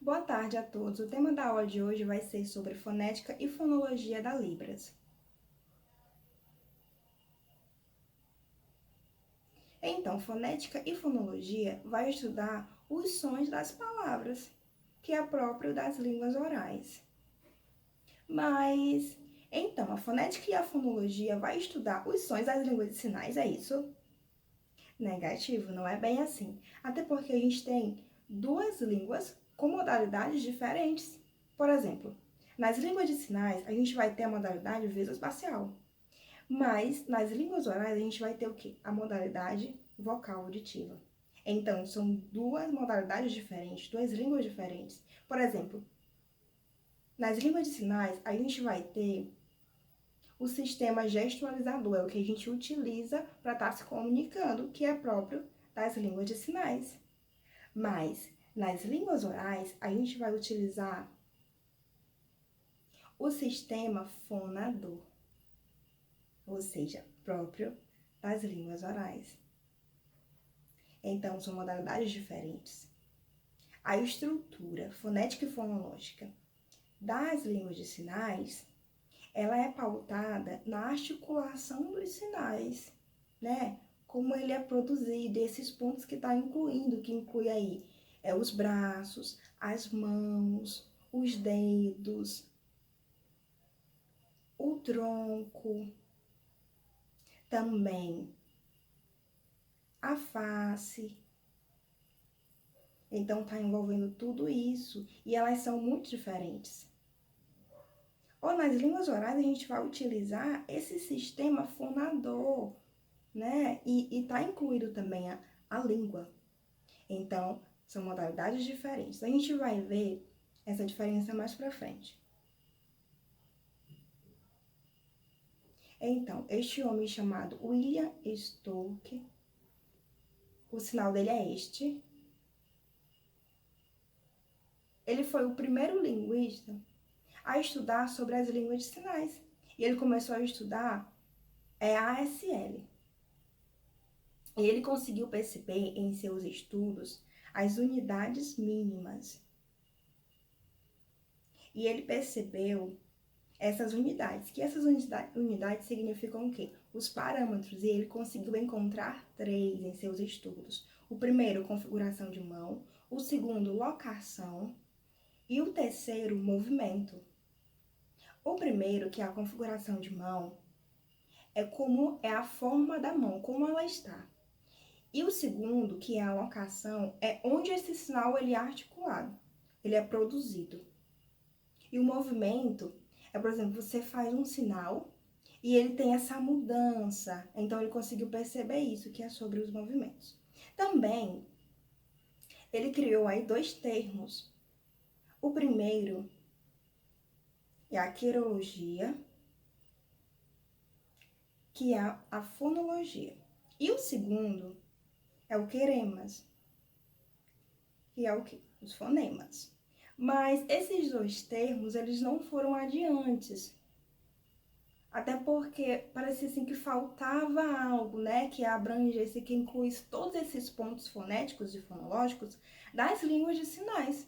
Boa tarde a todos. O tema da aula de hoje vai ser sobre fonética e fonologia da Libras. Então, fonética e fonologia vai estudar os sons das palavras, que é próprio das línguas orais. Então, a fonética e a fonologia vai estudar os sons das línguas de sinais, é isso? Negativo, não é bem assim. Até porque a gente tem duas línguas com modalidades diferentes. Por exemplo, nas línguas de sinais, a gente vai ter a modalidade visoespacial. Mas nas línguas orais, a gente vai ter o quê? A modalidade vocal auditiva. Então, são duas modalidades diferentes, duas línguas diferentes. Por exemplo, nas línguas de sinais, a gente vai ter o sistema gestualizador, é o que a gente utiliza para estar se comunicando, que é próprio das línguas de sinais. Mas nas línguas orais, a gente vai utilizar o sistema fonador, ou seja, próprio das línguas orais. Então, são modalidades diferentes. A estrutura fonética e fonológica das línguas de sinais, ela é pautada na articulação dos sinais, né? Como ele é produzido, esses pontos que está incluindo, que inclui aí os braços, as mãos, os dedos, o tronco, também a face. Então, está envolvendo tudo isso e elas são muito diferentes. Ou nas línguas orais, a gente vai utilizar esse sistema fonador, né? E está incluído também a língua. Então, são modalidades diferentes. A gente vai ver essa diferença mais para frente. Então, este homem chamado William Stokes, o sinal dele é este. Ele foi o primeiro linguista a estudar sobre as línguas de sinais. E ele começou a estudar a ASL. E ele conseguiu perceber em seus estudos as unidades mínimas. E ele percebeu essas unidades, que essas unidades significam o quê? Os parâmetros, e ele conseguiu encontrar 3 em seus estudos. O primeiro, configuração de mão, o segundo, locação, e o terceiro, movimento. O primeiro, que é a configuração de mão, é como é a forma da mão, como ela está. E o segundo, que é a locação, é onde esse sinal ele é articulado, ele é produzido. E o movimento é, por exemplo, você faz um sinal e ele tem essa mudança. Então, ele conseguiu perceber isso, que é sobre os movimentos. Também, ele criou aí 2 termos. O primeiro é a quirologia, que é a fonologia. E o segundo é o queremas, que é o quê? Os fonemas. Mas esses 2 termos, eles não foram adiantes. Até porque parecia assim que faltava algo, né? Que abrangesse, que incluísse todos esses pontos fonéticos e fonológicos das línguas de sinais.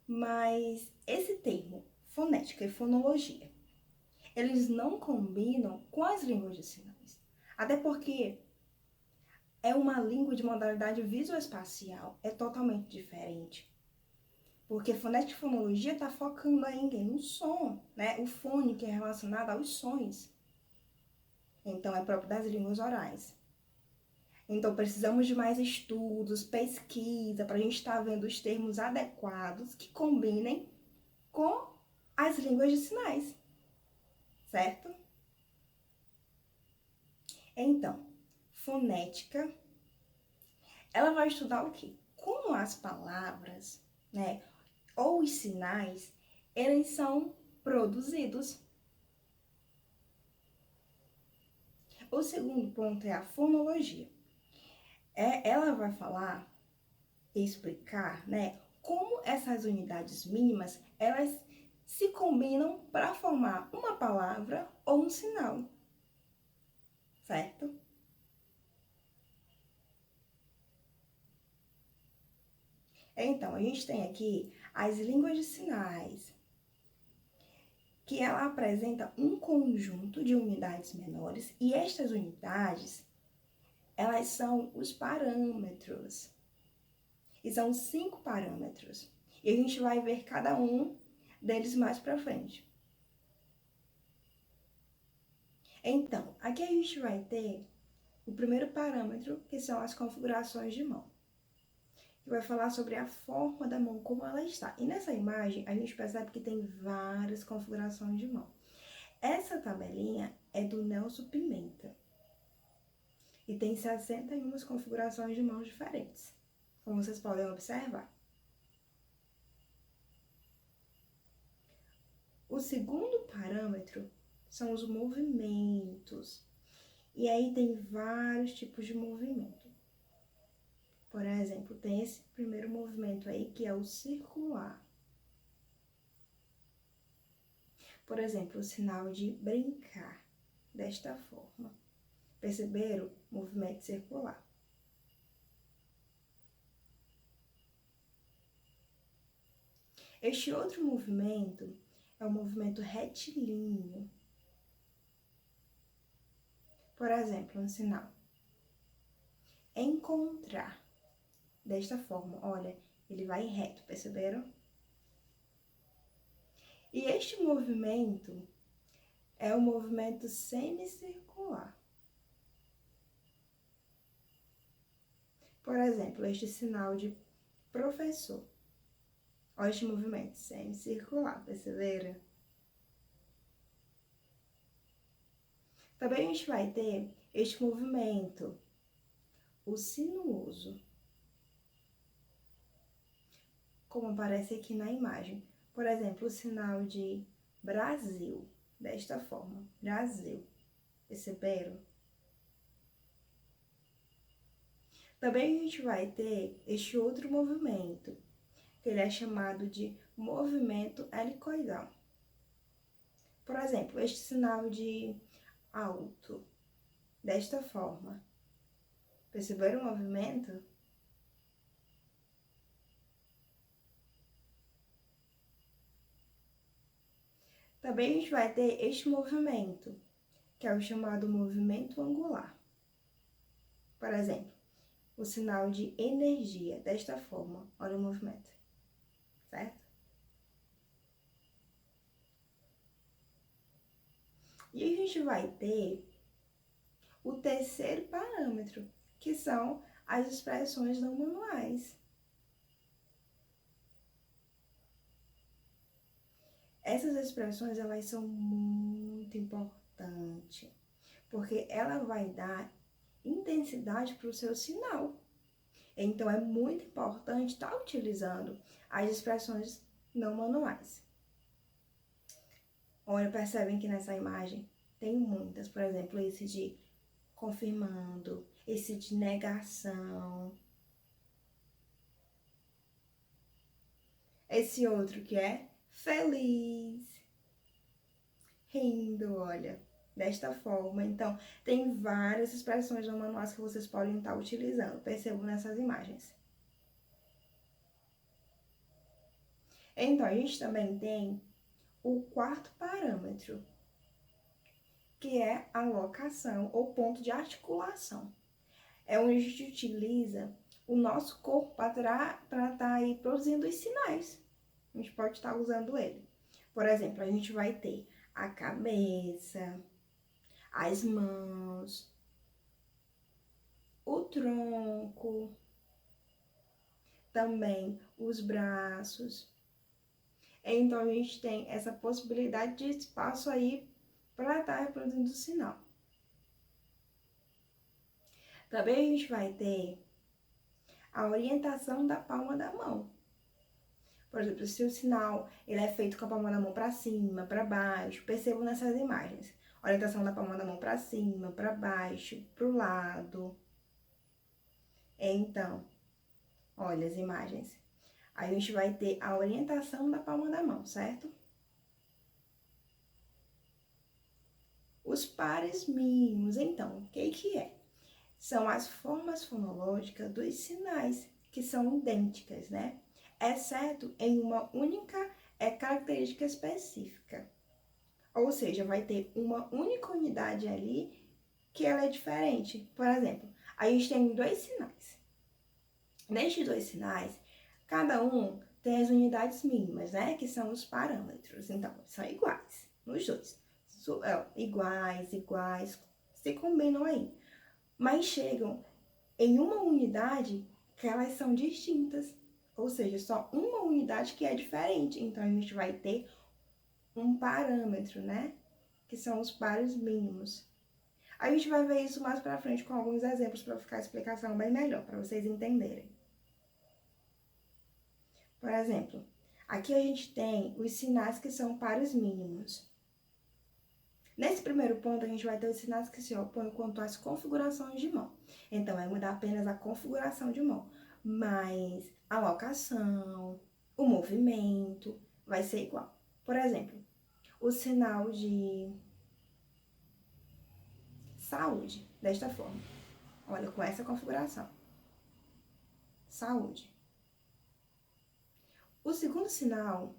Mas esse termo, fonética e fonologia, eles não combinam com as línguas de sinais. Até porque é uma língua de modalidade visoespacial, é totalmente diferente. Porque fonética e fonologia está focando ainda no som, né? O fone que é relacionado aos sons. Então, é próprio das línguas orais. Então, precisamos de mais estudos, pesquisa, para a gente estar vendo os termos adequados que combinem com as línguas de sinais, certo? Então, fonética, ela vai estudar o quê? Como as palavras, né, ou os sinais, eles são produzidos. O segundo ponto é a fonologia. Ela vai falar, explicar, né, como essas unidades mínimas, elas se combinam para formar uma palavra ou um sinal, certo? Então, a gente tem aqui As línguas de sinais, que ela apresenta um conjunto de unidades menores e estas unidades, elas são os parâmetros. E são 5 parâmetros. E a gente vai ver cada um deles mais para frente. Então, aqui a gente vai ter o primeiro parâmetro, que são as configurações de mão. Que vai falar sobre a forma da mão, como ela está. E nessa imagem, a gente percebe que tem várias configurações de mão. Essa tabelinha é do Nelson Pimenta. E tem 61 configurações de mãos diferentes, como vocês podem observar. O segundo parâmetro são os movimentos. E aí tem vários tipos de movimento. Por exemplo, tem esse primeiro movimento aí, que é o circular. Por exemplo, o sinal de brincar, desta forma. Perceberam? Movimento circular. Este outro movimento é o movimento retilíneo. Por exemplo, um sinal. Encontrar. Desta forma, olha, ele vai reto, perceberam? E este movimento é o movimento semicircular. Por exemplo, este sinal de professor. Olha este movimento semicircular, perceberam? Também a gente vai ter este movimento, o sinuoso, como aparece aqui na imagem. Por exemplo, o sinal de Brasil, desta forma, Brasil, perceberam? Também a gente vai ter este outro movimento, que ele é chamado de movimento helicoidal. Por exemplo, este sinal de alto, desta forma. Perceberam o movimento? Também a gente vai ter este movimento, que é o chamado movimento angular. Por exemplo, o sinal de energia, desta forma. Olha o movimento, certo? E a gente vai ter o terceiro parâmetro, que são as expressões não manuais. Essas expressões, elas são muito importantes, porque ela vai dar intensidade para o seu sinal. Então, é muito importante estar utilizando as expressões não manuais. Olha, percebem que nessa imagem tem muitas, por exemplo, esse de confirmando, esse de negação. Esse outro que é feliz, rindo, olha, desta forma. Então, tem várias expressões não manuais que vocês podem estar utilizando, percebam nessas imagens. Então, a gente também tem o quarto parâmetro, que é a locação ou ponto de articulação. É onde a gente utiliza o nosso corpo para estar aí produzindo os sinais. A gente pode estar usando ele. Por exemplo, a gente vai ter a cabeça, as mãos, o tronco, também os braços. Então, a gente tem essa possibilidade de espaço aí para estar reproduzindo o sinal. Também a gente vai ter a orientação da palma da mão. Por exemplo, se o sinal ele é feito com a palma da mão para cima, para baixo, percebam nessas imagens. Orientação da palma da mão para cima, para baixo, para o lado. Então, olha as imagens. Aí a gente vai ter a orientação da palma da mão, certo? Os pares mínimos, então, o que é? São as formas fonológicas dos sinais, que são idênticas, né? exceto em uma única característica específica. Ou seja, vai ter uma única unidade ali que ela é diferente. Por exemplo, a gente tem dois sinais. Nestes dois sinais, cada um tem as unidades mínimas, né? Que são os parâmetros. Então, são iguais nos dois. Iguais, se combinam aí. Mas chegam em uma unidade que elas são distintas. Ou seja, só uma unidade que é diferente. Então, a gente vai ter um parâmetro, né? Que são os pares mínimos. A gente vai ver isso mais pra frente com alguns exemplos para ficar a explicação bem melhor, para vocês entenderem. Por exemplo, aqui a gente tem os sinais que são pares mínimos. Nesse primeiro ponto, a gente vai ter os sinais que se opõem quanto às configurações de mão. Então, vai mudar apenas a configuração de mão, mas a locação, o movimento vai ser igual. Por exemplo, o sinal de saúde, desta forma. Olha, com essa configuração. Saúde. O segundo sinal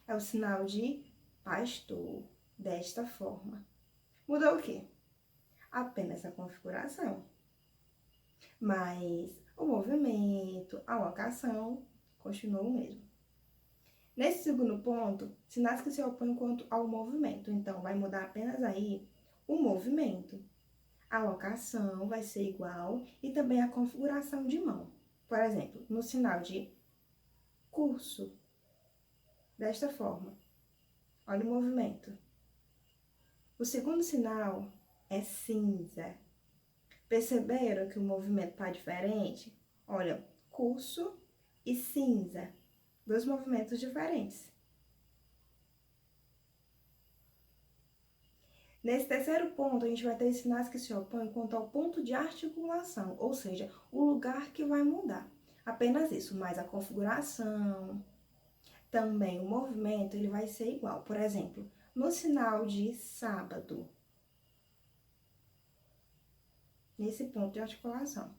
é o sinal de pastor, desta forma. Mudou o quê? Apenas a configuração. Mas o movimento, a locação, continuou o mesmo. Nesse segundo ponto, sinais que se opõem quanto ao movimento. Então, vai mudar apenas aí o movimento. A locação vai ser igual e também a configuração de mão. Por exemplo, no sinal de curso, desta forma. Olha o movimento. O segundo sinal é cinza. Perceberam que o movimento está diferente? Olha, curso e cinza. Dois movimentos diferentes. Nesse terceiro ponto, a gente vai ter os sinais que se opõem quanto ao ponto de articulação, ou seja, o lugar que vai mudar. Apenas isso, mas a configuração, também o movimento, ele vai ser igual. Por exemplo, no sinal de sábado, nesse ponto de articulação.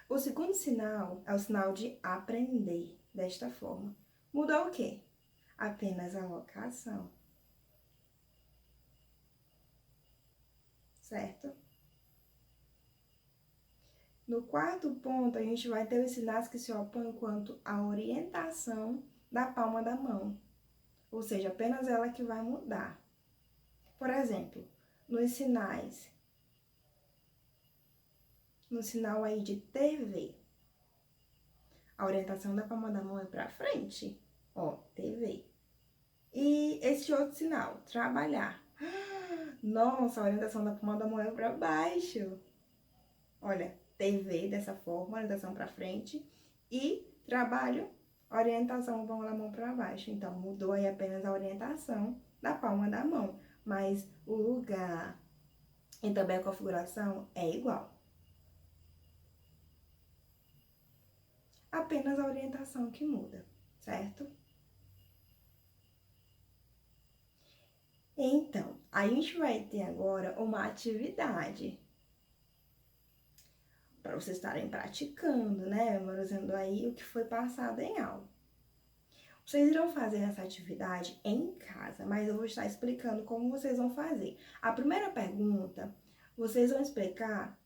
O segundo sinal é o sinal de aprender, desta forma. Mudou o quê? Apenas a locação. Certo? No quarto ponto, a gente vai ter os sinais que se opõem quanto à orientação da palma da mão. Ou seja, apenas ela que vai mudar. Por exemplo, nos sinais, no sinal aí de TV, a orientação da palma da mão é para frente. Ó, TV. E esse outro sinal, trabalhar. Nossa, a orientação da palma da mão é para baixo. Olha, TV dessa forma, orientação para frente. E trabalho, orientação palma da mão para baixo. Então, mudou aí apenas a orientação da palma da mão. Mas o lugar e também a configuração é igual. Apenas a orientação que muda, certo? Então, a gente vai ter agora uma atividade para vocês estarem praticando, né? Memorizando aí o que foi passado em aula. Vocês irão fazer essa atividade em casa, mas eu vou estar explicando como vocês vão fazer. A primeira pergunta, vocês vão explicar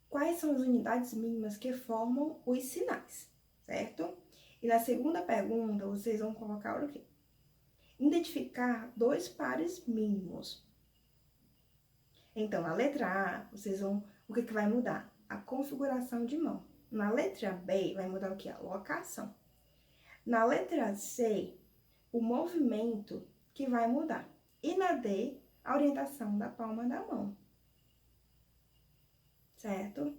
quais são as unidades mínimas que formam os sinais, certo? E na segunda pergunta, vocês vão colocar o quê? Identificar dois pares mínimos. Então, na letra A, vocês vão... O que vai mudar? A configuração de mão. Na letra B, vai mudar o quê? A locação. Na letra C, o movimento que vai mudar. E na D, a orientação da palma da mão. Certo?